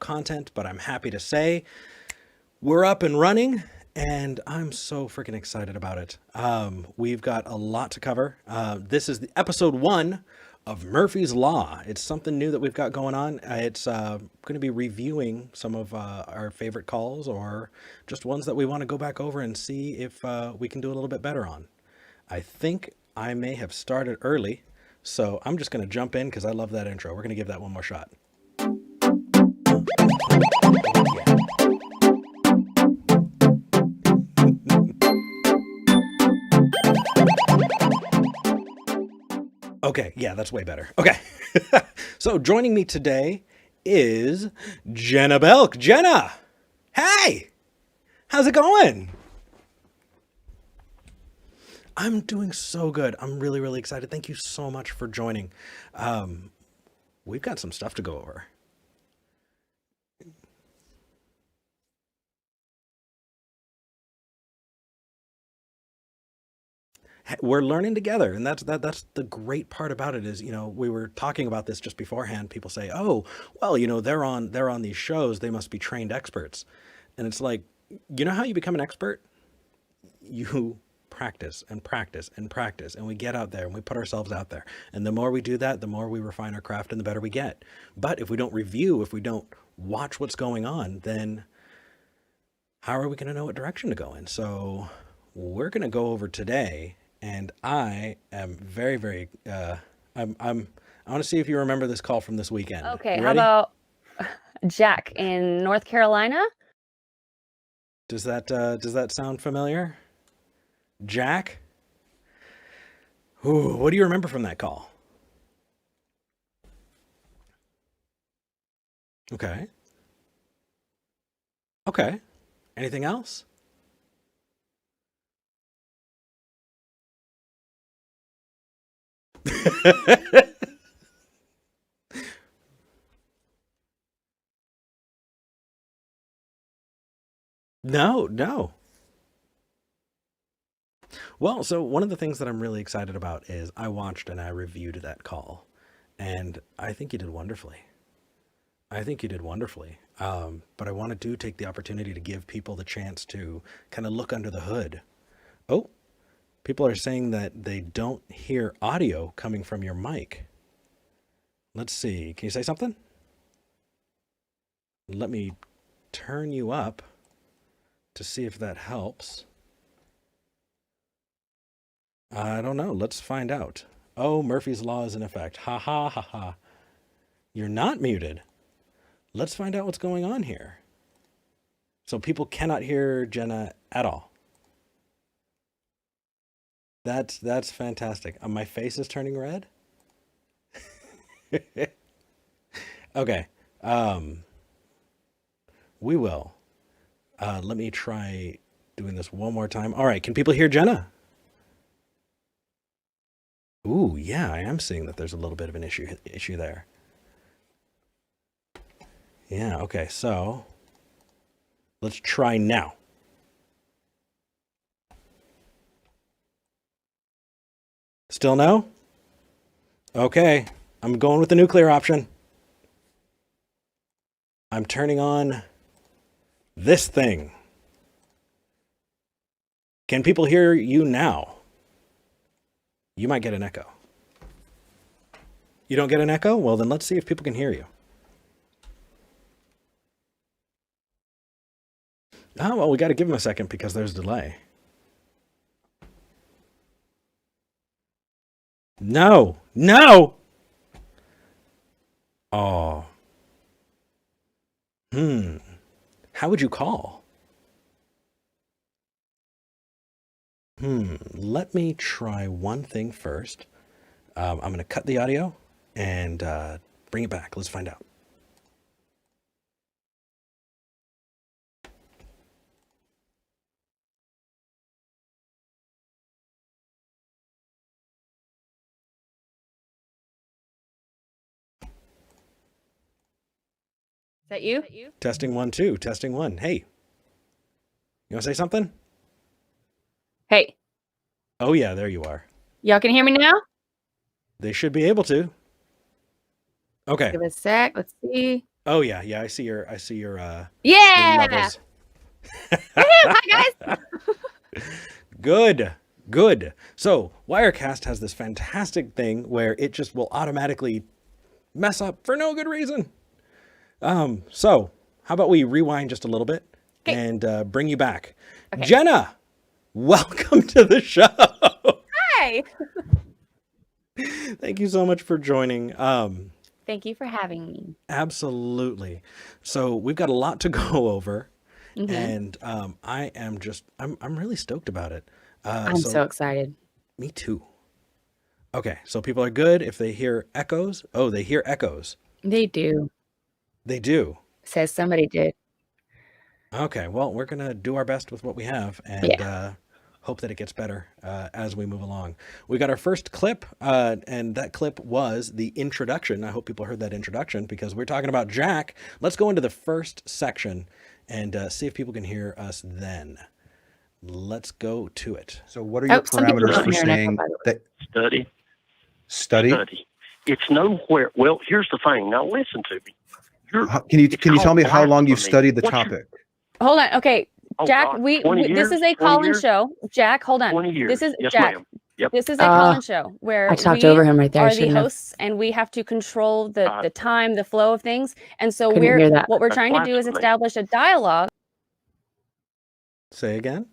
content, but I'm happy to say we're up and running, and I'm so freaking excited about it. We've got a lot to cover. This is the episode 1 of Murphy's Law. It's something new that we've got going on. It's going to be reviewing some of our favorite calls, or just ones that we want to go back over and see if we can do a little bit better on. I think I may have started early, so I'm just going to jump in because I love that intro. We're going to give that one more shot. Okay, yeah, that's way better. Okay. So joining me today is Jenna Belk. Jenna! Hey! How's it going? I'm doing so good. I'm really, really excited. Thank you so much for joining. We've got some stuff to go over. We're learning together, and that's the great part about it. Is, you know, we were talking about this just beforehand. People say, "Oh, well, you know, they're on these shows. They must be trained experts," and it's like, you know how you become an expert? You practice and practice and practice, and we get out there and we put ourselves out there, and the more we do that, the more we refine our craft and the better we get. But if we don't review, if we don't watch what's going on, then how are we going to know what direction to go in? So we're going to go over today. And I am very, very, I want to see if you remember this call from this weekend. Okay, how about Jack in North Carolina? Does that sound familiar? Jack? Ooh, what do you remember from that call? Okay. Okay. Anything else? No. Well, so one of the things that I'm really excited about is I watched and I reviewed that call, and I think you did wonderfully. But I want to take the opportunity to give people the chance to kind of look under the hood. Oh, people are saying that they don't hear audio coming from your mic. Let's see. Can you say something? Let me turn you up to see if that helps. I don't know. Let's find out. Oh, Murphy's Law is in effect. Ha ha ha ha. You're not muted. Let's find out what's going on here. So people cannot hear Jenna at all. That's fantastic. My face is turning red. Okay. We will. Let me try doing this one more time. All right. Can people hear Jenna? Ooh, yeah, I am seeing that there's a little bit of an issue there. Yeah. Okay. So let's try now. Still no? Okay. I'm going with the nuclear option. I'm turning on this thing. Can people hear you now? You might get an echo. You don't get an echo? Well, then let's see if people can hear you. Oh, well, we got to give them a second because there's a delay. No. Oh. How would you call? Let me try one thing first. I'm going to cut the audio and bring it back. Let's find out. Is that you? Testing 1, 2. Testing 1. Hey. You want to say something? Hey. Oh, yeah, there you are. Y'all can hear me now? They should be able to. Okay. Give it a sec. Let's see. Oh yeah, yeah. Your Yeah. levels. Woohoo! Hi guys. Good, good. So Wirecast has this fantastic thing where it just will automatically mess up for no good reason. So how about we rewind just a little bit Okay. and bring you back, Okay. Jenna? Welcome to the show. Hi. Thank you so much for joining. Thank you for having me. Absolutely. So we've got a lot to go over, Hmm. and I'm really stoked about it. I'm so So excited. me too. Okay, so people are good if they hear echoes. Oh, they hear echoes. They do. They do. Says somebody did. Okay, well, we're gonna do our best with what we have and Yeah. hope that it gets better as we move along. We got our first clip, and that clip was the introduction. I hope people heard that introduction because we're talking about Jack. Let's go into the first section and see if people can hear us then. Let's go to it. So what are your Oh, some people parameters don't for hear an echo, saying by the way. that Study, study? study. It's nowhere. Well, here's the thing. Now listen to me. Can you It's tell called me how long you've blasphemy. studied the What's your- topic? Hold on. Okay, Oh Jack, God, we 20 years. this is a 20 call-in years? show. Jack, hold on. 20 years. This is Yes, Jack. ma'am. Yep. This is a call-in show where I talked we over him right there. I are the shouldn't have. hosts and we have to control the time, the flow of things. And so Couldn't hear that. what we're That's trying to do is blasphemy. establish a dialogue. Say again.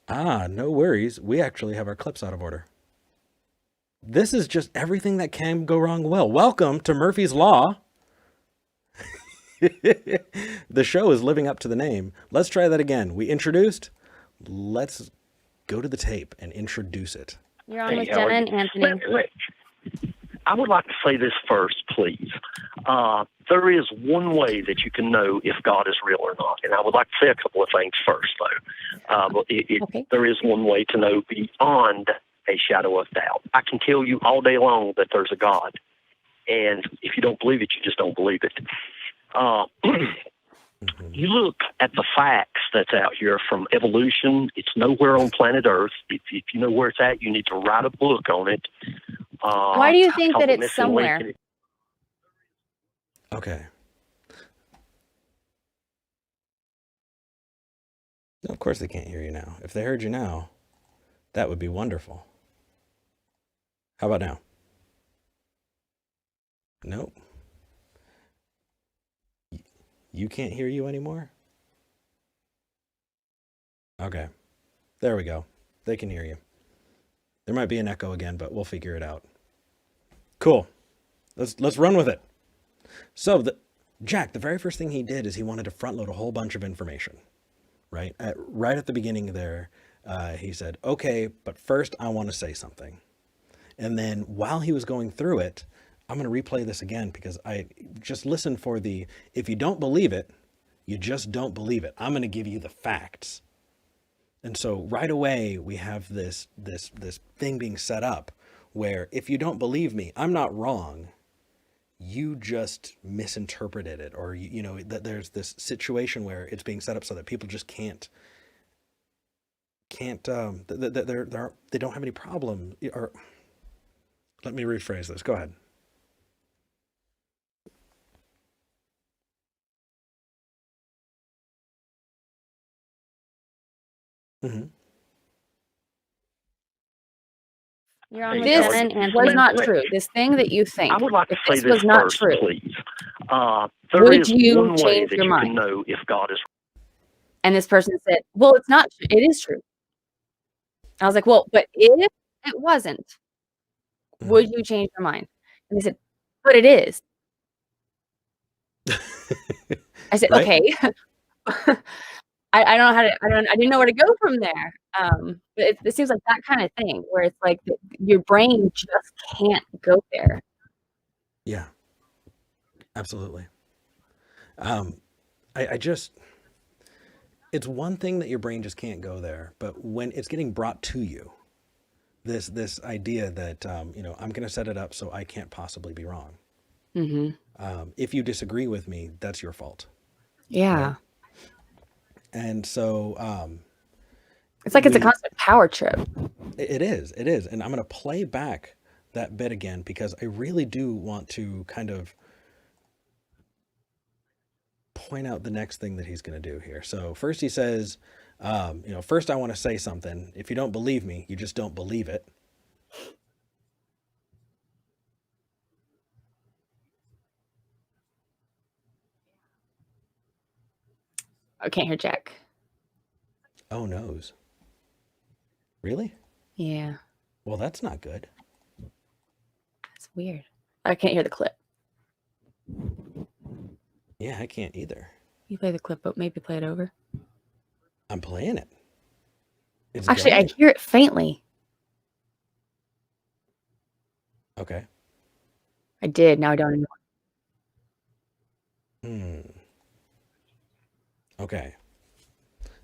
No worries. We actually have our clips out of order. This is just everything that can go wrong well. Welcome to Murphy's Law. The show is living up to the name. Let's try that again. We introduced. Let's go to the tape and introduce it. You're on Hey, with how Jenna are and you? Anthony. I would like to say this first, please. There is one way that you can know if God is real or not, and I would like to say a couple of things first, though. Okay. There is one way to know beyond a shadow of doubt. I can tell you all day long that there's a God, and if you don't believe it, you just don't believe it. You look at the facts that's out here from evolution. It's nowhere on planet Earth. If you know where it's at, you need to write a book on it. Why do you think called that The it's Missing somewhere? Link. Okay. No, of course they can't hear you now. If they heard you now, that would be wonderful. How about now? Nope. You can't hear you anymore? Okay. There we go. They can hear you. There might be an echo again, but we'll figure it out. Cool. Let's run with it. So Jack, the very first thing he did is he wanted to front load a whole bunch of information, right? Right at the beginning there, he said, okay, but first I want to say something. And then while he was going through it, I'm going to replay this again because I just listened for if you don't believe it, you just don't believe it. I'm going to give you the facts. And so right away we have this thing being set up where if you don't believe me, I'm not wrong. You just misinterpreted it, or that there's this situation where it's being set up so that people just can't they don't have any problem. Or let me rephrase this. Go ahead. Mm-hmm. You're on with Hey, Jenna how are and you? Anthony. Was not true. This thing that you think, I would like to if say this this was not first, true, please. There would is you one way change that your you mind? can know if God is. and this person said, well, it's not true. It is true. I was like, well, but if it wasn't, would you change your mind? And they said, but it is. I said, Right? okay. I don't know how to, I didn't know where to go from there. But it seems like that kind of thing where it's like your brain just can't go there. Yeah, absolutely. I just, it's one thing that your brain just can't go there, but when it's getting brought to you, this idea that, I'm going to set it up so I can't possibly be wrong. Mm-hmm. If you disagree with me, that's your fault. Yeah. Right? And so, It's like it's a we constant power trip. it is, and I'm going to play back that bit again because I really do want to kind of point out the next thing that he's going to do here. So first he says, first I want to say something. If you don't believe me, you just don't believe it. I can't hear Jack. Oh, noes. Really? Yeah, Well, that's not good. that's weird. I can't hear the clip. Yeah, I can't either. You play the clip, but maybe play it over. I'm playing it. It's Actually, I going. hear it faintly. Okay. I did. Now I don't anymore. Okay.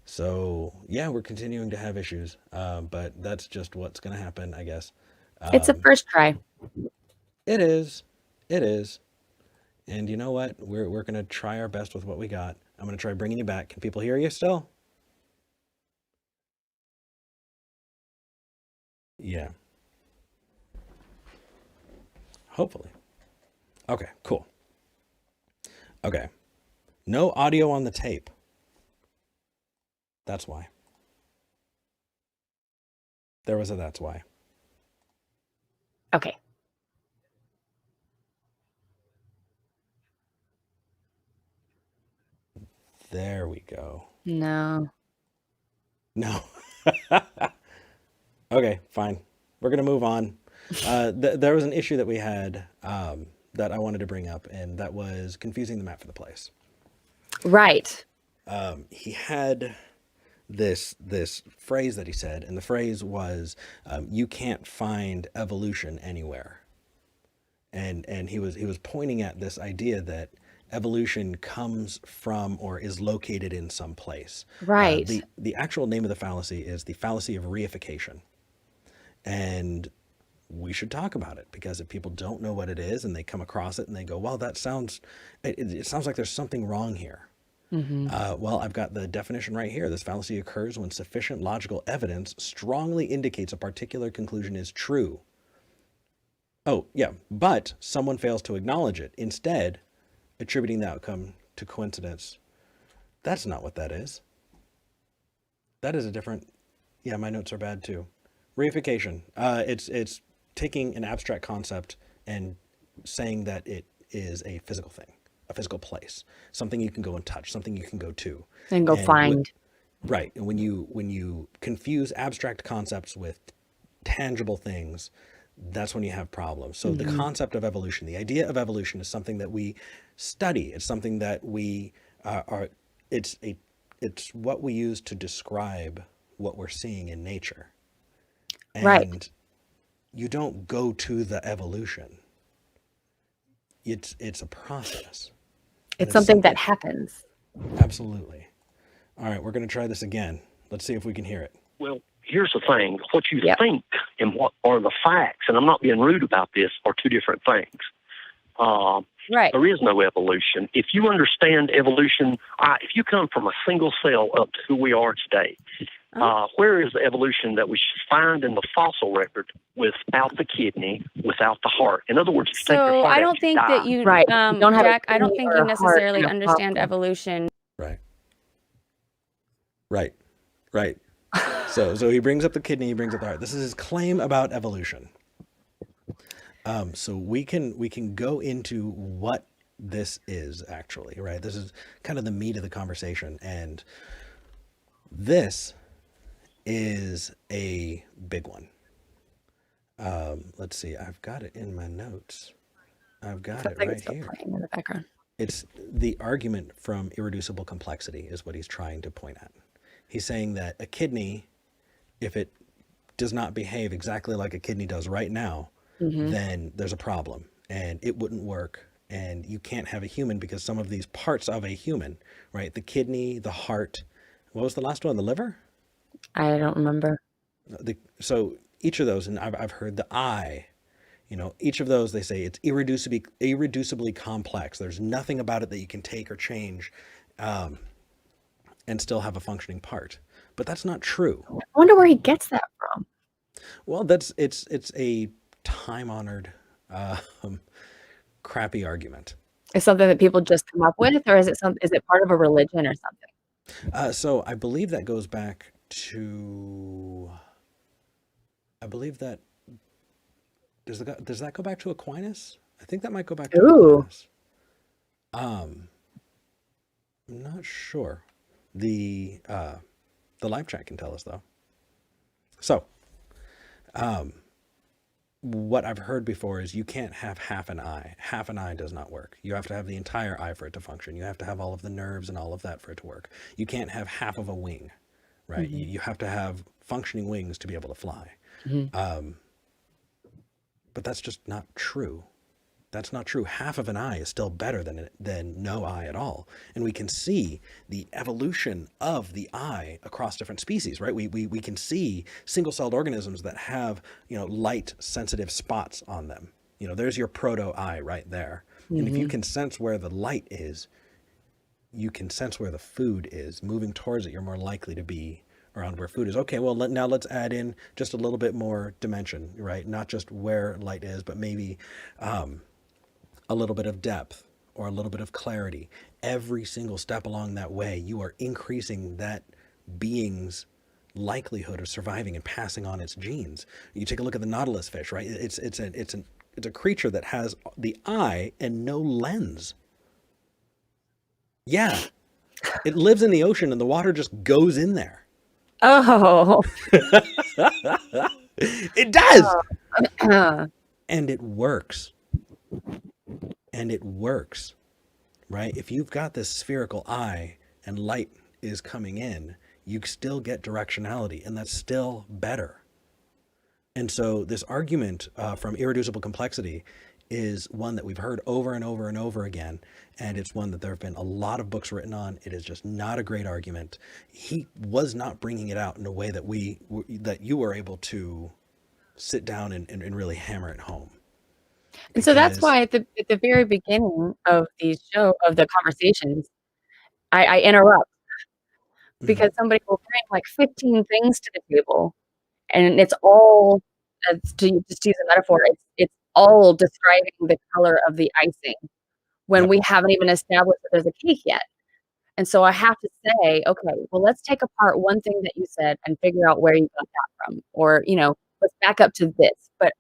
So yeah, we're continuing to have issues, but that's just what's going to happen, I guess. It's a first try. It is. It is. And you know what? We're going to try our best with what we got. I'm going to try bringing you back. Can people hear you still? Yeah. Hopefully. Okay, cool. Okay. No audio on the tape. That's why. There was a that's why. Okay. There we go. No. No. Okay, fine. We're going to move on. There was an issue that we had that I wanted to bring up, and that was confusing the map for the place. Right. He had this phrase that he said, and the phrase was, "You can't find evolution anywhere." And he was pointing at this idea that evolution comes from or is located in some place. Right. The actual name of the fallacy is the fallacy of reification. And we should talk about it, because if people don't know what it is and they come across it and they go, well, it sounds like there's something wrong here. Well, I've got the definition right here. This fallacy occurs when sufficient logical evidence strongly indicates a particular conclusion is true. Oh, yeah, but someone fails to acknowledge it, instead attributing the outcome to coincidence. That's not what that is. That is a different... Yeah, my notes are bad too. Reification. It's taking an abstract concept and saying that it is a physical thing, a physical place, something you can go and touch, something you can go to. And go find. Right. And when you confuse abstract concepts with tangible things, that's when you have problems. So the concept of evolution, the idea of evolution, is something that we study. It's something that we it's what we use to describe what we're seeing in nature. And Right. you don't go to the evolution. It's a process. And It's something that happens. Absolutely. All right, we're going to try this again. Let's see if we can hear it. Well, here's the thing. What you Yep. think and what are the facts, and I'm not being rude about this, are two different things. Right. There is no evolution. If you understand evolution, if you come from a single cell up to who we are today, where is the evolution that we should find in the fossil record without the kidney, without the heart? In other words, if you take your So heart I out, don't you think die. that you, Right. You don't have a Jack, I don't kidney think or you a heart necessarily in a understand fossil. evolution. Right. Right. Right. So he brings up the kidney, he brings up the heart. This is his claim about evolution. So we can go into what this is actually, right? This is kind of the meat of the conversation, and this is a big one. Let's see, I've got it in my notes. I've got Sounds it like right it's still here. playing in the background. It's the argument from irreducible complexity is what he's trying to point at. He's saying that a kidney, if it does not behave exactly like a kidney does right now, then there's a problem and it wouldn't work. And you can't have a human because some of these parts of a human, right? The kidney, the heart, what was the last one? The liver? I don't remember. So each of those, and I've heard the eye, each of those, they say it's irreducibly complex. There's nothing about it that you can take or change and still have a functioning part. but that's not true. I wonder where he gets that from. Well, it's a time-honored, crappy argument. Is something that people just come up with, or is it part of a religion or something? So I believe that goes back to. I believe that does that go back to Aquinas? I think that might go back to Aquinas. I'm not sure. The live chat can tell us though. So, what I've heard before is you can't have half an eye. Half an eye does not work. You have to have the entire eye for it to function. You have to have all of the nerves and all of that for it to work. You can't have half of a wing, right? Mm-hmm. You have to have functioning wings to be able to fly. Mm-hmm. But that's just not true. That's not true. Half of an eye is still better than no eye at all. And we can see the evolution of the eye across different species, right? We can see single-celled organisms that have, light-sensitive spots on them. There's your proto-eye right there. Mm-hmm. And if you can sense where the light is, you can sense where the food is. Moving towards it, you're more likely to be around where food is. Okay, well, now let's add in just a little bit more dimension, right? Not just where light is, but maybe a little bit of depth or a little bit of clarity. Every single step along that way, you are increasing that being's likelihood of surviving and passing on its genes. You take a look at the nautilus fish, right? It's a creature that has the eye and no lens. Yeah, it lives in the ocean and the water just goes in there. Oh, it does. And it works. And it works, right? If you've got this spherical eye and light is coming in, you still get directionality, and that's still better. And so this argument from irreducible complexity is one that we've heard over and over and over again, and it's one that there have been a lot of books written on. It is just not a great argument. He was not bringing it out in a way that you were able to sit down and really hammer it home. And so that's why at the very beginning of the conversations, I interrupt because somebody will bring like 15 things to the table, and it's all, to just use a metaphor, it's all describing the color of the icing when we haven't even established that there's a cake yet. And so I have to say, okay, well, let's take apart one thing that you said and figure out where you got that from, or let's back up to this, but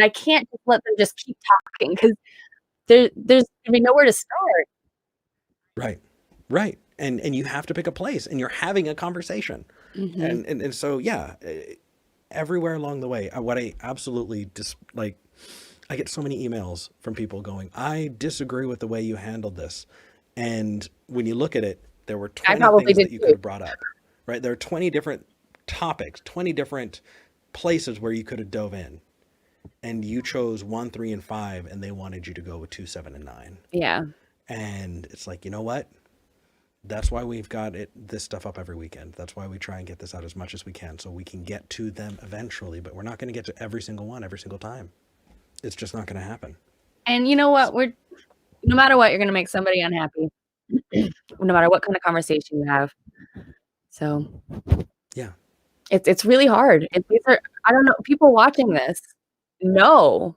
I can't just let them just keep talking because there's going to be nowhere to start. Right. And you have to pick a place, and you're having a conversation. Mm-hmm. And so, yeah, everywhere along the way, what I absolutely I get so many emails from people going, I disagree with the way you handled this. And when you look at it, there were 20 things that you could have brought up, right? There are 20 different topics, 20 different places where you could have dove in. And you chose 1, 3, and 5, and they wanted you to go with 2, 7, and 9. Yeah. And it's like, you know what? That's why we've got this stuff up every weekend. That's why we try and get this out as much as we can, so we can get to them eventually. But we're not going to get to every single one every single time. It's just not going to happen. And you know what? No matter what, you're going to make somebody unhappy. No matter what kind of conversation you have. So yeah, it's really hard. These are, I don't know, people watching this know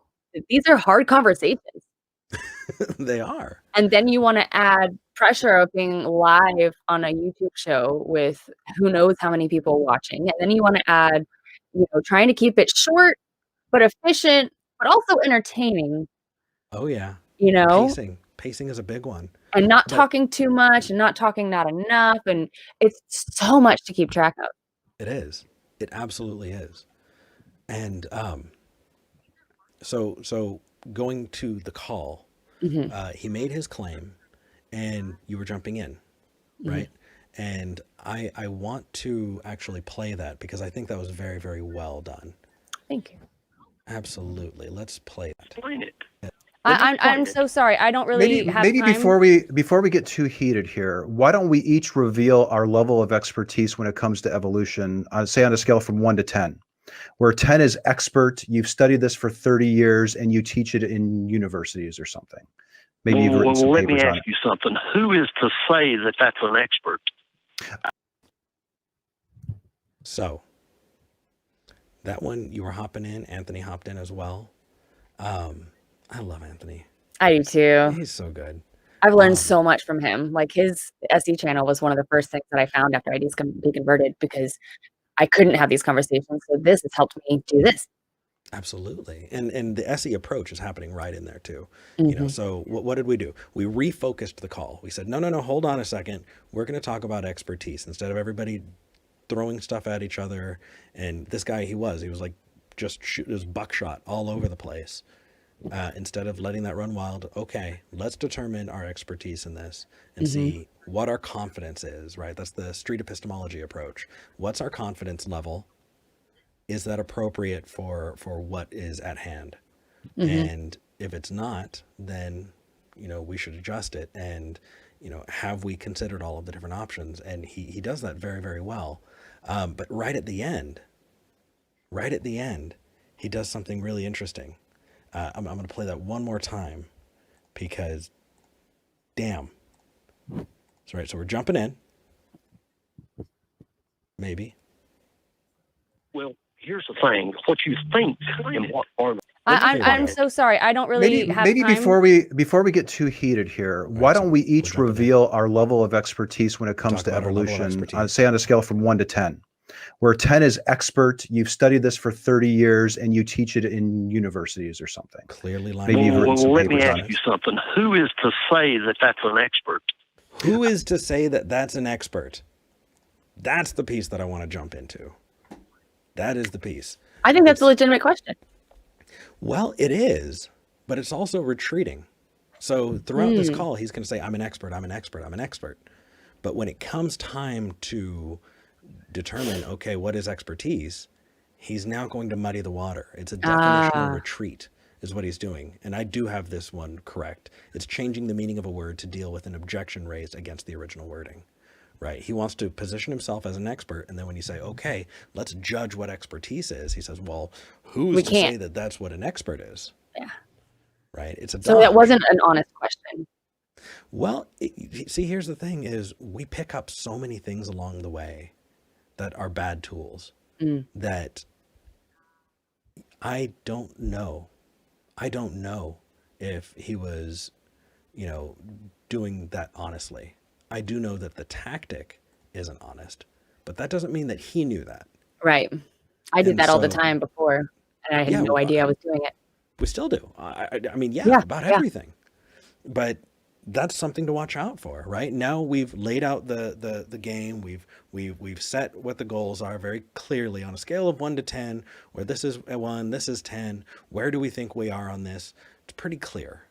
these are hard conversations. They are. And then you want to add pressure of being live on a YouTube show with who knows how many people watching. And then you want to add, trying to keep it short, but efficient, but also entertaining. Oh, yeah. Pacing is a big one. And not talking too much and not talking not enough. And it's so much to keep track of. It is. It absolutely is. And so going to the call, he made his claim and you were jumping in, right? And I want to actually play that because I think that was very, very well done. Thank you. Absolutely. Let's play that. Explain it. I'm so sorry. I don't really have time. before we get too heated here, why don't we each reveal our level of expertise when it comes to evolution, say on a scale from 1 to 10, where 10 is expert, you've studied this for 30 years, and you teach it in universities or something. Maybe you've written some let me papers on ask you something. Who is to say that that's an expert? So that one you were hopping in, Anthony hopped in as well. I love Anthony. I do too. He's so good. I've learned so much from him. Like his SE channel was one of the first things that I found after I deconverted because I couldn't have these conversations. So this has helped me do this. Absolutely. And the SE approach is happening right in there too. You know, so what did we do? We refocused the call. We said, no, hold on a second. We're going to talk about expertise instead of everybody throwing stuff at each other. And this guy, he was like just shoot his buckshot all over the place. Instead of letting that run wild, okay, let's determine our expertise in this and see what our confidence is, right? That's the street epistemology approach. What's our confidence level? Is that appropriate for what is at hand? And if it's not, then, you know, we should adjust it. And, you know, have we considered all of the different options? And he does that very, very well. But right at the end, he does something really interesting. I'm going to play that one more time because, damn. That's right. So we're jumping in. Maybe. Well, here's the thing: what you think and what are. I'm so sorry. I don't really have maybe time. before we get too heated here, why don't we each reveal our level of expertise when it comes to evolution? Say on a scale from 1 to 10, where 10 is expert. You've studied this for 30 years and you teach it in universities or something. Clearly lined Maybe you've written some Let me papers on ask it. you something. Who is to say that that's an expert? Who is to say that that's an expert? That's the piece that I want to jump into. That is the piece. I think that's a legitimate question. Well, it is, but it's also retreating. So throughout this call, he's going to say, I'm an expert, I'm an expert, I'm an expert. But when it comes time to determine, okay, what is expertise? He's now going to muddy the water. It's a definitional retreat is what he's doing. And I do have this one correct. It's changing the meaning of a word to deal with an objection raised against the original wording. Right? He wants to position himself as an expert. And then when you say, okay, let's judge what expertise is, he says, well, who's to say that that's what an expert is? Yeah. Right? It's a So that wasn't an honest question. Well, see, here's the thing is we pick up so many things along the way that are bad tools that I don't know. I don't know if he was, you know, doing that honestly. I do know that the tactic isn't honest, but that doesn't mean that he knew that. Right. I did And that all the so- time before, and I had no idea I was doing it. We still do. I mean, Yeah, about yeah. everything. But that's something to watch out for, right? Now we've laid out the game. We've set what the goals are very clearly on a scale of 1 to 10, where this is a 1, this is 10. Where do we think we are on this? It's pretty clear.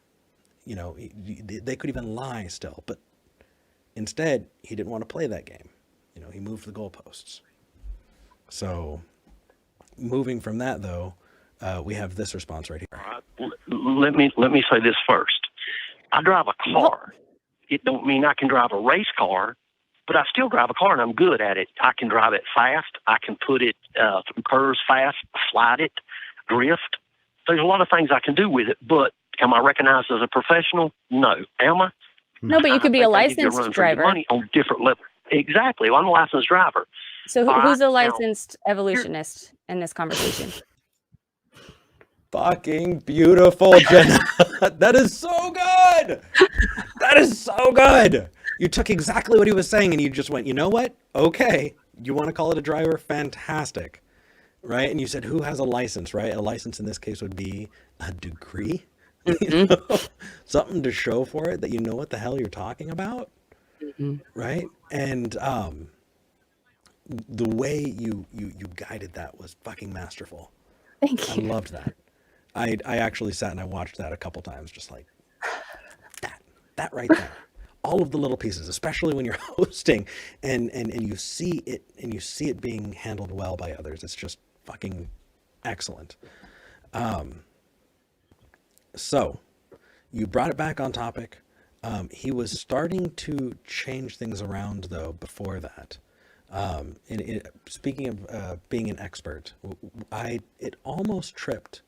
You know, they could even lie still, but instead he didn't want to play that game. You know, he moved the goalposts. So moving from that though, we have this response right here. Let me say this first. I drive a car. It don't mean I can drive a race car, but I still drive a car and I'm good at it. I can drive it fast. I can put it through curves fast, slide it, drift. There's a lot of things I can do with it, but am I recognized as a professional? No. Am I? No, but you could be a I think I need to licensed run for driver. money on different levels. Exactly. Well, I'm a licensed driver. So All who's right, a now- licensed evolutionist in this conversation? Fucking beautiful, Jenna. That is so good. That is so good. You took exactly what he was saying and you just went, you know what? Okay. You want to call it a driver? Fantastic. Right? And you said, who has a license, right? A license in this case would be a degree. You know? Something to show for it that you know what the hell you're talking about. Right? And the way you guided that was fucking masterful. Thank I you. loved that. I actually sat and I watched that a couple times, just like that right there. All of the little pieces, especially when you're hosting and you see it being handled well by others. It's just fucking excellent. So you brought it back on topic. He was starting to change things around though before that. Speaking of being an expert, it almost tripped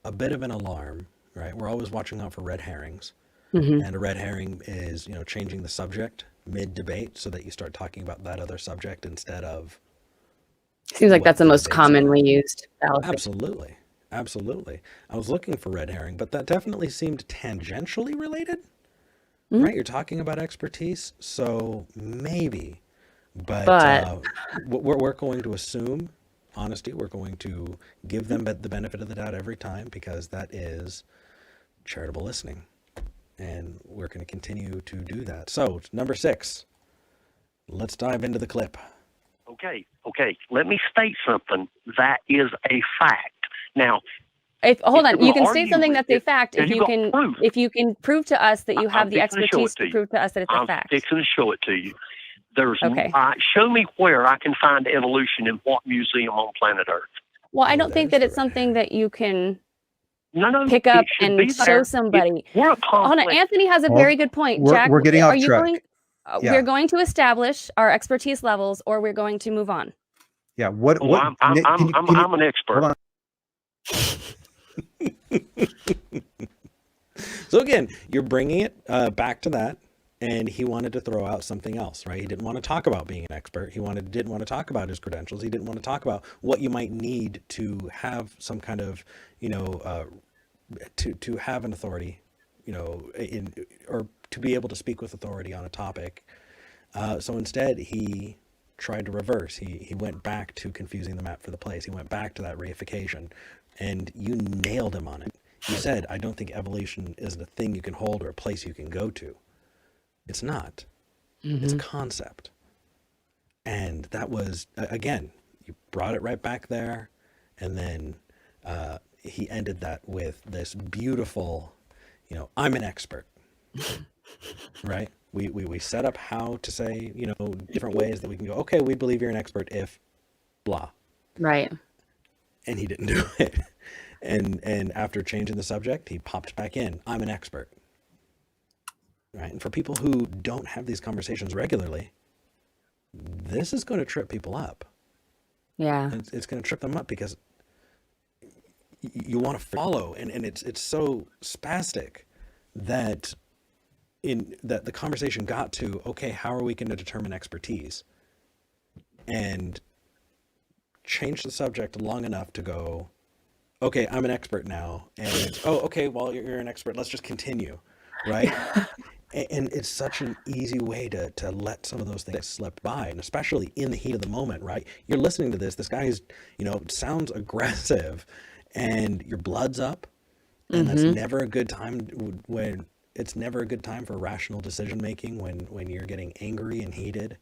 a bit of an alarm, right? We're always watching out for red herrings. And a red herring is, you know, changing the subject mid-debate so that you start talking about that other subject instead of Seems like what that's the the most debate's commonly used fallacy. Absolutely. Absolutely. I was looking for red herring, but that definitely seemed tangentially related, Mhm. right? You're talking about expertise, so maybe. But But we're going to assume honesty. We're going to give them the benefit of the doubt every time because that is charitable listening. And we're going to continue to do that. So, number 6, let's dive into the clip. Okay. Let me state something that is a fact. Now, hold if on, you're you gonna can say argue something with that's a it, fact have if you you got can proof? prove to us that you have the I'm fixing to show expertise it to to you. prove to us that it's a I'm fact. fixing to show it to you. There's Okay. show me where I can find evolution in what museum on planet Earth. Well, I Oh, don't think there's that the it's red something herring. that you can No, pick it up should be and show there. somebody. We're a Hold on, complex. Anthony has a Hold- very good point. Jack, we're getting off are you track. going? Yeah. We're going to establish our expertise levels, or we're going to move on. Yeah. What? Oh, What? I'm can you- an expert. hold on. So again, you're bringing it back to that, and he wanted to throw out something else, right? He didn't want to talk about being an expert. He didn't want to talk about his credentials. He didn't want to talk about what you might need to have some kind of, to have an authority, or to be able to speak with authority on a topic. So instead, he tried to reverse. He went back to confusing the map for the place. He went back to that reification, and you nailed him on it. You said, I don't think evolution is a thing you can hold or a place you can go to. It's not. It's a concept. And that was, again, you brought it right back there. And then he ended that with this beautiful, I'm an expert. Right? We set up how to say, different ways that we can go, okay, we believe you're an expert if blah. Right. And he didn't do it. And after changing the subject, he popped back in. I'm an expert. Right? And for people who don't have these conversations regularly, this is going to trip people up. Yeah. It's going to trip them up because you want to follow, and it's so spastic that the conversation got to, okay, how are we going to determine expertise? And change the subject long enough to go, okay, I'm an expert now. And, oh, okay, well, you're an expert. Let's just continue, right? And it's such an easy way to let some of those things slip by, and especially in the heat of the moment, right? You're listening to this guy is, sounds aggressive, and your blood's up, and that's never a good time it's never a good time for rational decision making when you're getting angry and heated.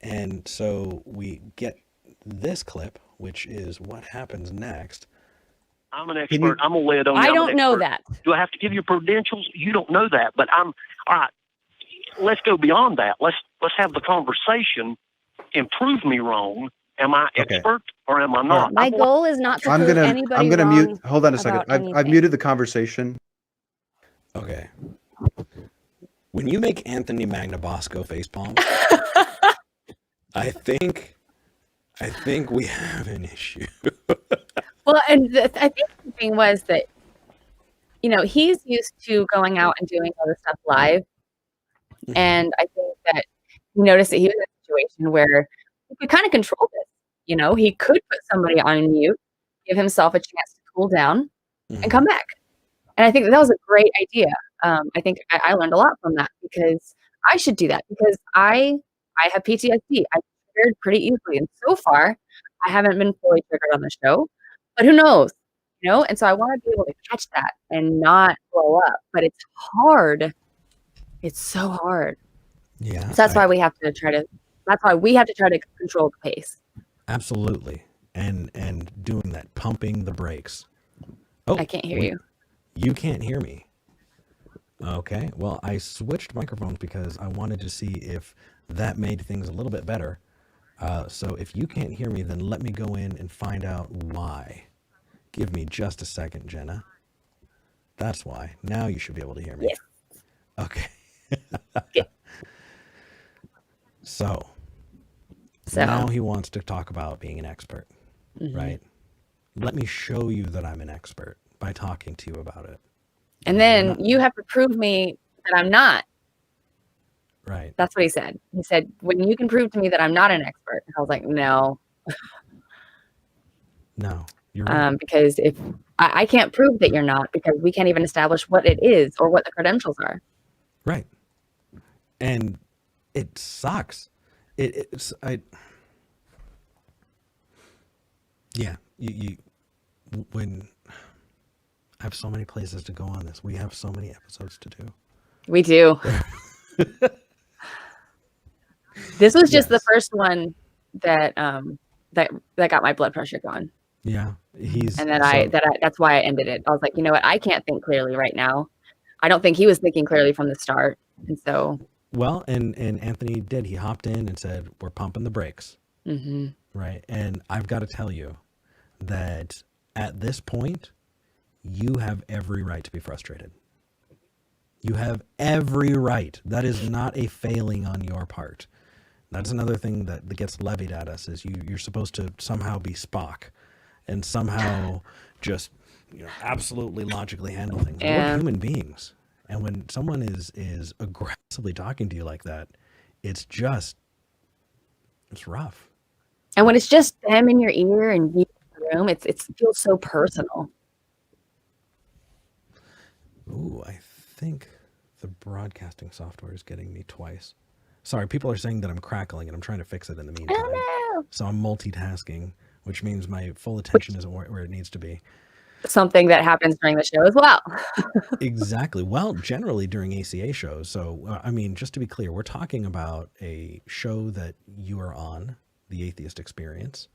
And so we get this clip, which is what happens next. I'm an expert. I'm going to lay it on you. I I'm an don't know expert. that. Do I have to give you credentials? You don't know that, but all right. Let's go beyond that. Let's have the conversation and prove me wrong. Am I expert or am I not? My goal is not to I'm prove gonna anybody mute. wrong Hold on a second. about I've anything. muted the conversation. Okay. When you make Anthony Magnabosco facepalm, I think we have an issue. Well, and I think the thing was that, he's used to going out and doing all this stuff live. And I think that he noticed that he was in a situation where he could kind of control this. He could put somebody on mute, give himself a chance to cool down and come back. And I think that was a great idea. I think I learned a lot from that because I should do that because I have PTSD. I triggered pretty easily. And so far, I haven't been fully triggered on the show, but who knows, And so I want to be able to catch that and not blow up, but it's hard. It's so hard. Yeah. So that's why we have to try to control the pace. Absolutely. And doing that, pumping the brakes. Oh, I can't hear you. You can't hear me. Okay. Well, I switched microphones because I wanted to see if that made things a little bit better. So if you can't hear me, then let me go in and find out why. Give me just a second, Jenna. That's why. Now you should be able to hear me. Yes. Okay. Yeah. So now he wants to talk about being an expert, right? Let me show you that I'm an expert by talking to you about it. And then you have to prove me that I'm not. Right. That's what he said. He said, when you can prove to me that I'm not an expert. And I was like, no. No, you're right. Because if I can't prove that you're not, because we can't even establish what it is or what the credentials are. Right. And it sucks. Yeah, you when I have so many places to go on this. We have so many episodes to do. We do. This was just the Yes. first one that that got my blood pressure going. Yeah, And then that's why I ended it. I was like, you know what? I can't think clearly right now. I don't think he was thinking clearly from the start. And so, well, and Anthony did. He hopped in and said, "We're pumping the brakes." mm-hmm. Right. And I've got to tell you that at this point, you have every right to be frustrated. You have every right. That is not a failing on your part. That's another thing that gets levied at us is you're supposed to somehow be Spock and somehow just, absolutely logically handle things. Yeah. We're human beings. And when someone is aggressively talking to you like that, it's rough. And when it's just them in your ear and you in the room, it feels so personal. Ooh, I think the broadcasting software is getting me twice. Sorry, people are saying that I'm crackling and I'm trying to fix it in the meantime. Oh, no. So I'm multitasking, which means my full attention isn't where it needs to be. Something that happens during the show as well. Exactly. Well, generally during ACA shows. So, just to be clear, we're talking about a show that you are on, the Atheist Experience,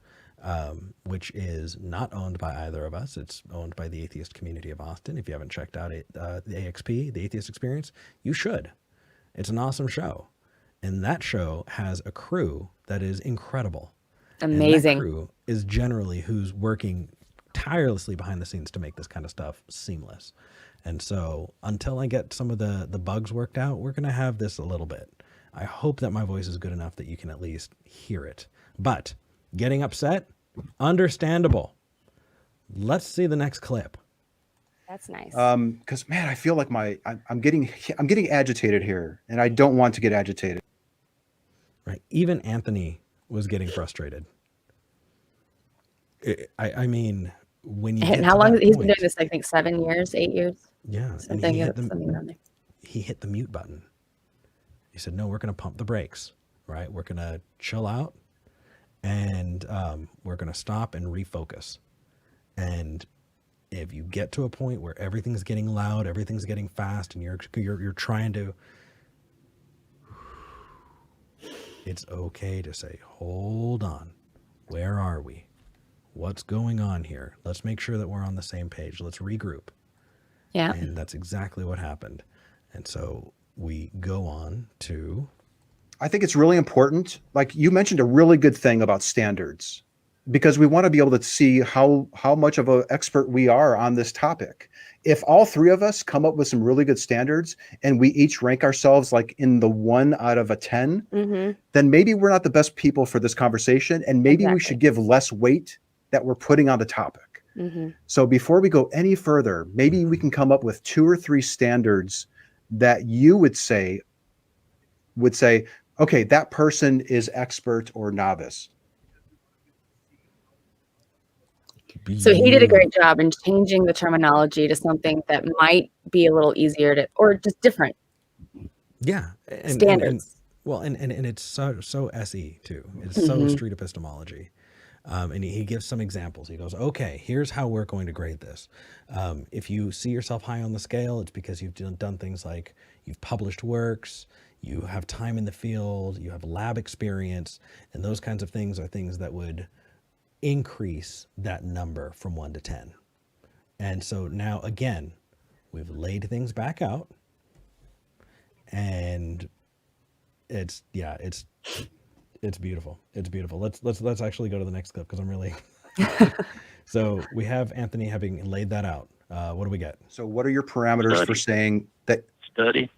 which is not owned by either of us. It's owned by the Atheist Community of Austin. If you haven't checked out the AXP, the Atheist Experience, you should. It's an awesome show. And that show has a crew that is incredible. Amazing. And that crew is generally who's working tirelessly behind the scenes to make this kind of stuff seamless. And so until I get some of the bugs worked out, we're going to have this a little bit. I hope that my voice is good enough that you can at least hear it. But getting upset, understandable. Let's see the next clip. That's nice. Because man, I feel like I'm getting agitated here, and I don't want to get agitated. Right. Even Anthony was getting frustrated. When you And how long he's been doing this? I think 7 years, 8 years. Yeah, Something and around there. he hit the mute button. He said, "No, we're going to pump the brakes. Right, we're going to chill out, and we're going to stop and refocus. And if you get to a point where everything's getting loud, everything's getting fast, and you're trying to, it's okay to say, hold on, where are we? What's going on here? Let's make sure that we're on the same page. Let's regroup." Yeah. And that's exactly what happened. And so we go on to... I think it's really important. Like you mentioned a really good thing about standards, because we want to be able to see how much of an expert we are on this topic. If all three of us come up with some really good standards and we each rank ourselves like in the 1 out of a 10, then maybe we're not the best people for this conversation. And maybe we should give less weight that we're putting on the topic. So before we go any further, maybe we can come up with 2 or 3 standards that you would say, okay, that person is expert or novice. So he did a great job in changing the terminology to something that might be a little easier to, or just different. Yeah. Standards. And it's so SE too. It's so street epistemology. And he gives some examples. He goes, okay, here's how we're going to grade this. If you see yourself high on the scale, it's because you've done things like you've published works, you have time in the field, you have lab experience, and those kinds of things are things that would increase that number from 1 to 10. And so now, again, we've laid things back out, and it's beautiful. It's beautiful. Let's actually go to the next clip, because I'm really... So we have Anthony having laid that out. What do we get? So what are your parameters for saying that? Study.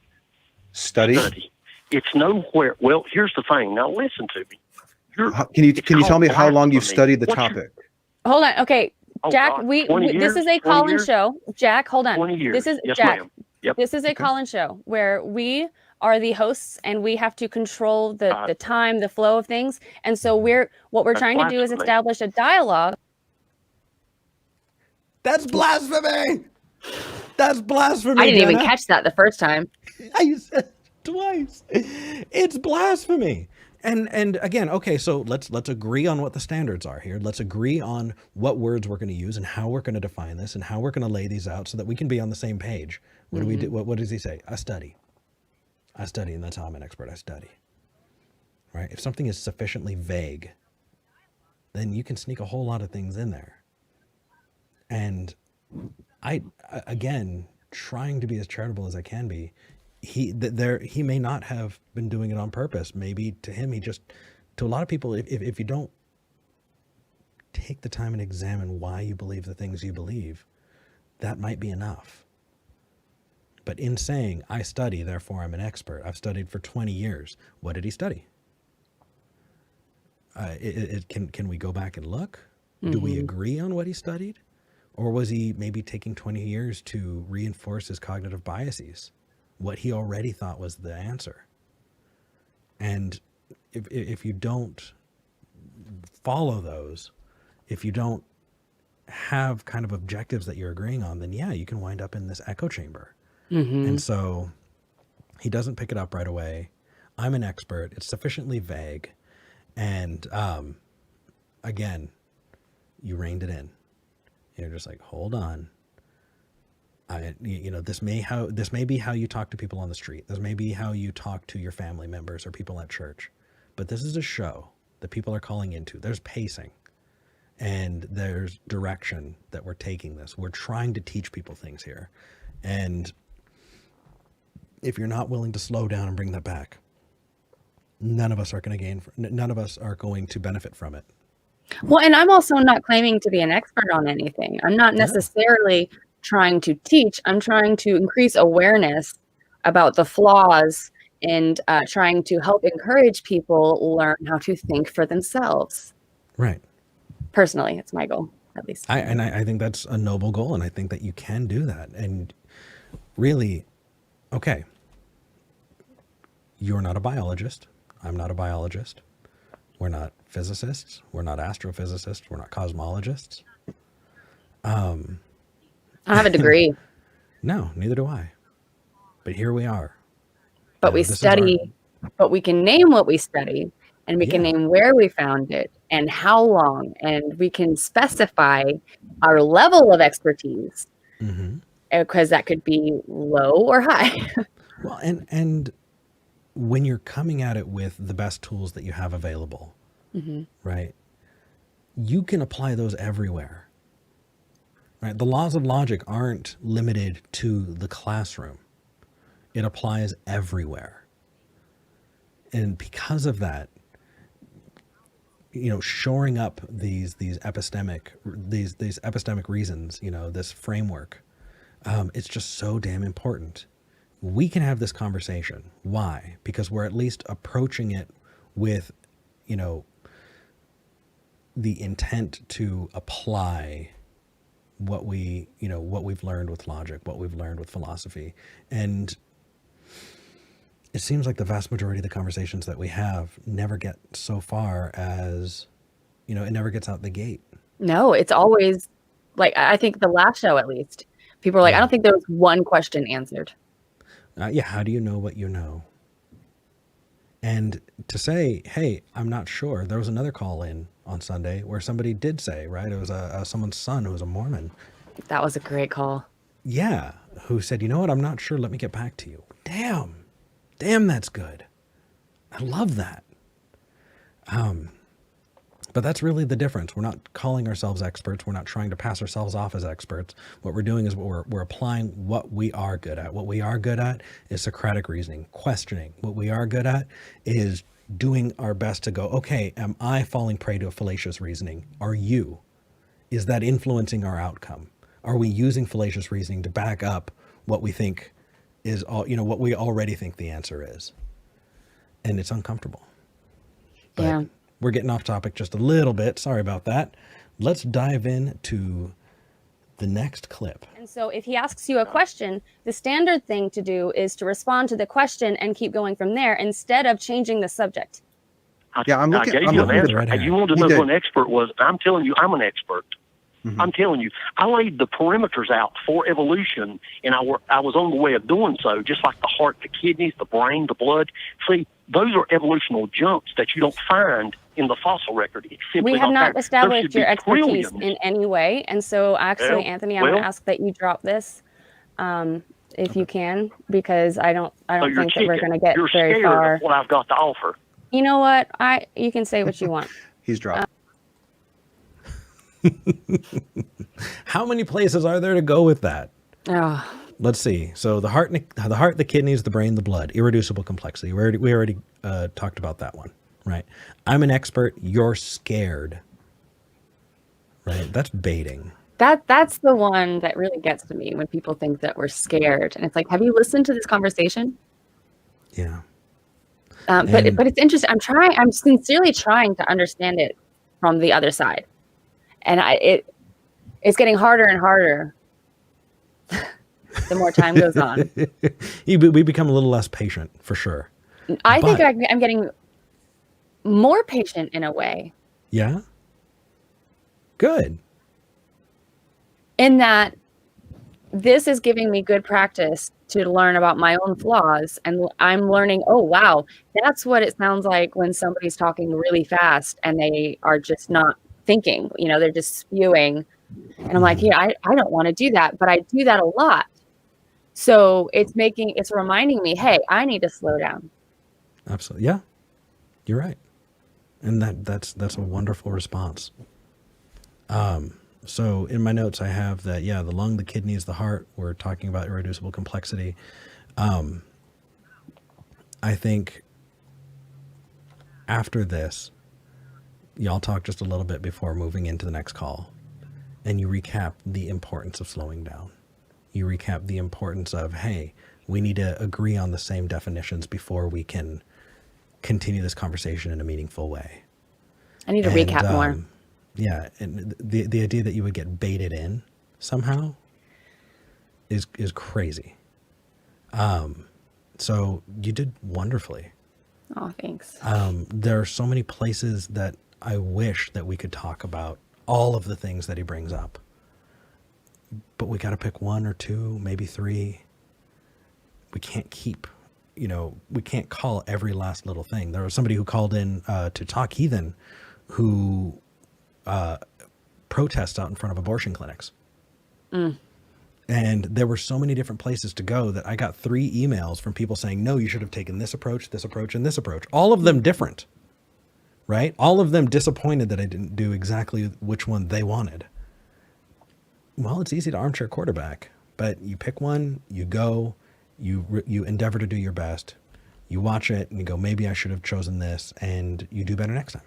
Study. It's nowhere. Well, here's the thing. Now listen to me. Can you tell me how long you've studied the topic? Hold on. Okay, Jack, God, this is a call-in show. Jack, hold on. 20 years. This is Yes, Jack. ma'am. Yep. This is a call-in show where we are the hosts and we have to control the time, the flow of things. And so what we're trying to do is blasphemy. establish a dialogue. That's blasphemy. That's blasphemy. I didn't even Jenna. catch that the first time. I said it twice. It's blasphemy. And again, okay, so let's agree on what the standards are here. Let's agree on what words we're going to use and how we're going to define this and how we're going to lay these out so that we can be on the same page. What do we do? What does he say? I study, and that's how I'm an expert. I study. Right? If something is sufficiently vague, then you can sneak a whole lot of things in there. And I again, trying to be as charitable as I can be, he may not have been doing it on purpose. Maybe to him, to a lot of people, if you don't take the time and examine why you believe the things you believe, that might be enough. But in saying, I study, therefore I'm an expert, I've studied for 20 years. What did he study? Can we go back and look? Do we agree on what he studied? Or was he maybe taking 20 years to reinforce his cognitive biases? What he already thought was the answer. And if you don't follow those, if you don't have kind of objectives that you're agreeing on, then yeah, you can wind up in this echo chamber. And so he doesn't pick it up right away. I'm an expert. It's sufficiently vague. And again, you reined it in. You're just like, hold on. This may be how you talk to people on the street. This may be how you talk to your family members or people at church. But this is a show that people are calling into. There's pacing and there's direction that we're taking this. We're trying to teach people things here. And if you're not willing to slow down and bring that back, none of us are going to benefit from it. Well, and I'm also not claiming to be an expert on anything. I'm not necessarily trying to teach. I'm trying to increase awareness about the flaws and trying to help encourage people learn how to think for themselves. Right. Personally, it's my goal, at least. I think that's a noble goal, and I think that you can do that. And really, okay, you're not a biologist. I'm not a biologist. We're not physicists. We're not astrophysicists. We're not cosmologists. I have a degree. No, neither do I. But here we are. But we study, but we can name what we study, and we can name where we found it and how long, and we can specify our level of expertise, because that could be low or high. Well, and when you're coming at it with the best tools that you have available, right, you can apply those everywhere. Right? The laws of logic aren't limited to the classroom. It applies everywhere. And because of that, shoring up these epistemic reasons, this framework, it's just so damn important. We can have this conversation. Why? Because we're at least approaching it with, the intent to apply what we've learned with logic, what we've learned with philosophy. And it seems like the vast majority of the conversations that we have never get so far as, it never gets out the gate. No, it's always like, I think the last show, at least, people are like, I don't think there was one question answered. How do you know what you know? And to say, hey, I'm not sure. There was another call in on Sunday where somebody did say, right? It was someone's son who was a Mormon. That was a great call. Yeah. Who said, you know what? I'm not sure. Let me get back to you. Damn, that's good. I love that. But that's really the difference. We're not calling ourselves experts. We're not trying to pass ourselves off as experts. What we're doing is we're applying what we are good at. What we are good at is Socratic reasoning, questioning. What we are good at is doing our best to go, okay, am I falling prey to a fallacious reasoning? Are you? Is that influencing our outcome? Are we using fallacious reasoning to back up what we think is what we already think the answer is? And it's uncomfortable. But we're getting off topic just a little bit. Sorry about that. Let's dive into the next clip. And so if he asks you a question, the standard thing to do is to respond to the question and keep going from there instead of changing the subject. I gave you an answer. You wanted to know who an expert was. I'm telling you, I'm an expert. I'm telling you, I laid the perimeters out for evolution, and I was on the way of doing so, just like the heart, the kidneys, the brain, the blood. See, those are evolutional jumps that you don't find in the fossil record. It's simply We have not there. established There your should be expertise trillions. in any way. And so actually, Anthony, I'm going to ask that you drop this if you can, because I don't think that we're going to get You're very scared far. of what I've got to offer. You know what? You can say what you want. He's dropped. How many places are there to go with that? Oh, Let's see. So the heart, the kidneys, the brain, the blood, irreducible complexity. We already talked about that one, right? I'm an expert. You're scared, right? That's baiting. that's the one that really gets to me when people think that we're scared. And it's like, have you listened to this conversation? Yeah. But it's interesting. I'm sincerely trying to understand it from the other side. And it's getting harder and harder the more time goes on. We become a little less patient, for sure. I think I'm getting more patient in a way. Yeah. Good. In that this is giving me good practice to learn about my own flaws. And I'm learning, oh, wow, that's what it sounds like when somebody's talking really fast and they are just not thinking, they're just spewing. And I'm like, yeah, I don't want to do that, but I do that a lot. So it's reminding me, hey, I need to slow down. Absolutely. Yeah, you're right. And that's a wonderful response. So in my notes, I have that, the lung, the kidneys, the heart, we're talking about irreducible complexity. I think after this, y'all talk just a little bit before moving into the next call, and you recap the importance of slowing down. You recap the importance of, hey, we need to agree on the same definitions before we can continue this conversation in a meaningful way. I need to recap more. Yeah, and the idea that you would get baited in somehow is crazy. So you did wonderfully. Oh, thanks. There are so many places that I wish that we could talk about all of the things that he brings up, but we got to pick one or two, maybe three. We can't keep, we can't call every last little thing. There was somebody who called in to Talk Heathen who protests out in front of abortion clinics. And there were so many different places to go that I got 3 emails from people saying, no, you should have taken this approach, and this approach. All of them different, right? All of them disappointed that I didn't do exactly which one they wanted. Well, it's easy to armchair quarterback, but you pick one, you go, you endeavor to do your best. You watch it and you go, maybe I should have chosen this, and you do better next time.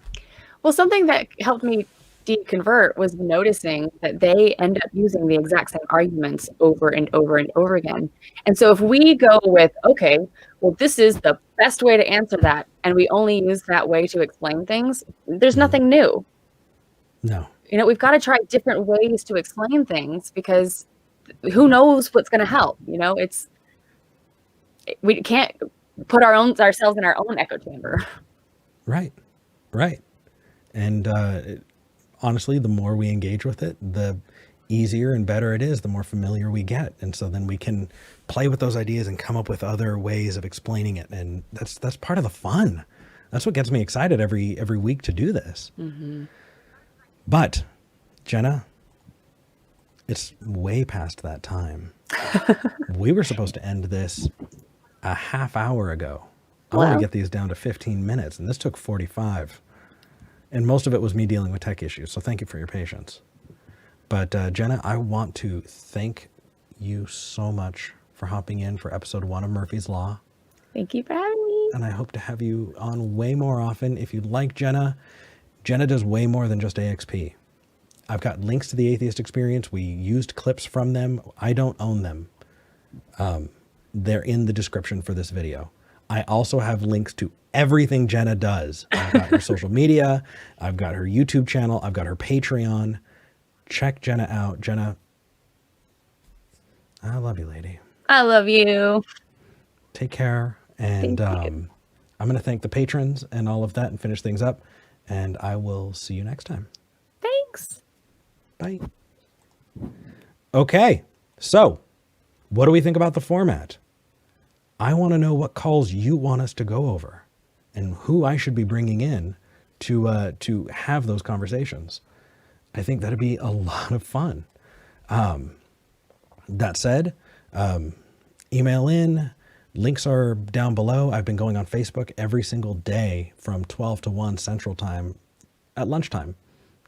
Well, something that helped me deconvert was noticing that they end up using the exact same arguments over and over and over again. And so if we go with, okay, well, this is the best way to answer that, and we only use that way to explain things, there's nothing new. No. We've got to try different ways to explain things, because who knows what's going to help. We can't put ourselves in our own echo chamber. Right. And honestly, the more we engage with it, the easier and better it is, the more familiar we get. And so then we can play with those ideas and come up with other ways of explaining it. And that's part of the fun. That's what gets me excited every week to do this. Mm-hmm. But Jenna, it's way past that time. We were supposed to end this a half hour ago. I want to get these down to 15 minutes, and this took 45. And most of it was me dealing with tech issues, so thank you for your patience. But Jenna, I want to thank you so much for hopping in for episode 1 of Murphy's Law. Thank you for having me. And I hope to have you on way more often. If you'd like Jenna does way more than just AXP. I've got links to the Atheist Experience. We used clips from them. I don't own them. They're in the description for this video. I also have links to everything Jenna does. I've got her social media. I've got her YouTube channel. I've got her Patreon. Check Jenna out. Jenna, I love you, lady. I love you. Take care. And I'm going to thank the patrons and all of that and finish things up. And I will see you next time. Thanks. Bye. Okay, so what do we think about the format? I want to know what calls you want us to go over and who I should be bringing in to have those conversations. I think that'd be a lot of fun. That said, email in. Links are down below. I've been going on Facebook every single day from 12 to 1 Central Time at lunchtime,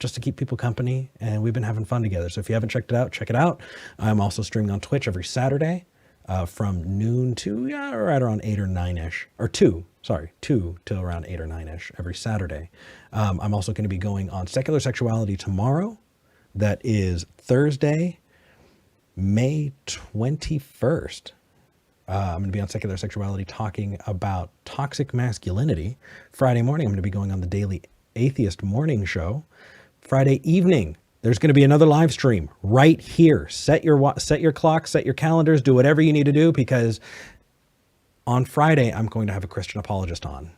just to keep people company, and we've been having fun together. So if you haven't checked it out, check it out. I'm also streaming on Twitch every Saturday from noon to right around 8 or 9-ish, or 2 till around 8 or 9-ish every Saturday. I'm also going to be going on Secular Sexuality tomorrow. That is Thursday, May 21st. I'm going to be on Secular Sexuality talking about toxic masculinity. Friday morning, I'm going to be going on the Daily Atheist Morning Show. Friday evening, there's going to be another live stream right here. Set your clock, set your calendars, do whatever you need to do, because on Friday, I'm going to have a Christian apologist on,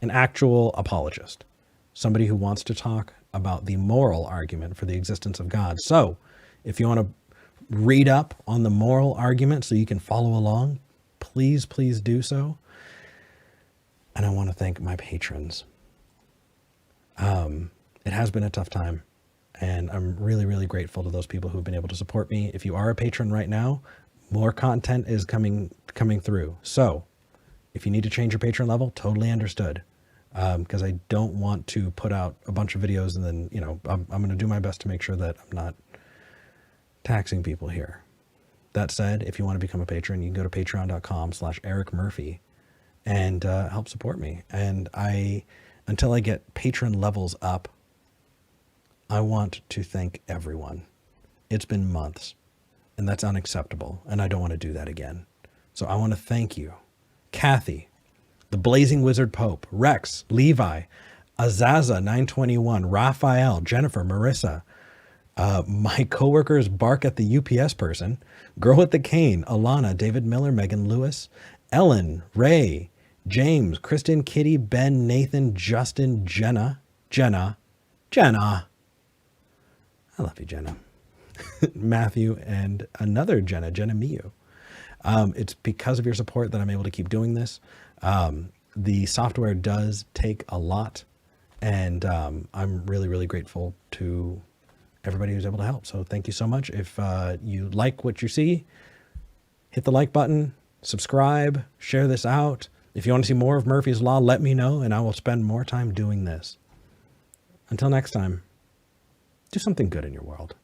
an actual apologist, somebody who wants to talk about the moral argument for the existence of God. So if you want to read up on the moral argument so you can follow along, please do so. And I want to thank my patrons. It has been a tough time, and I'm really grateful to those people who've been able to support me. If you are a patron right now, more content is coming through. So if you need to change your patron level, totally understood. Because I don't want to put out a bunch of videos and then, I'm going to do my best to make sure that I'm not taxing people here. That said, if you want to become a patron, you can go to patreon.com/Eric Murphy and help support me. And until I get patron levels up, I want to thank everyone. It's been months, and that's unacceptable, and I don't want to do that again. So I want to thank you, Kathy, the Blazing Wizard Pope, Rex, Levi, Azaza 921, Raphael, Jennifer, Marissa, my coworkers Bark at the UPS person, Girl with the Cane, Alana, David Miller, Megan Lewis, Ellen, Ray, James, Kristen, Kitty, Ben, Nathan, Justin, Jenna. I love you, Jenna. Matthew, and another Jenna Miu. It's because of your support that I'm able to keep doing this. The software does take a lot, and I'm really grateful to everybody who's able to help. So thank you so much. If you like what you see, hit the like button, subscribe, share this out. If you want to see more of Murphy's Law, let me know, and I will spend more time doing this. Until next time, do something good in your world.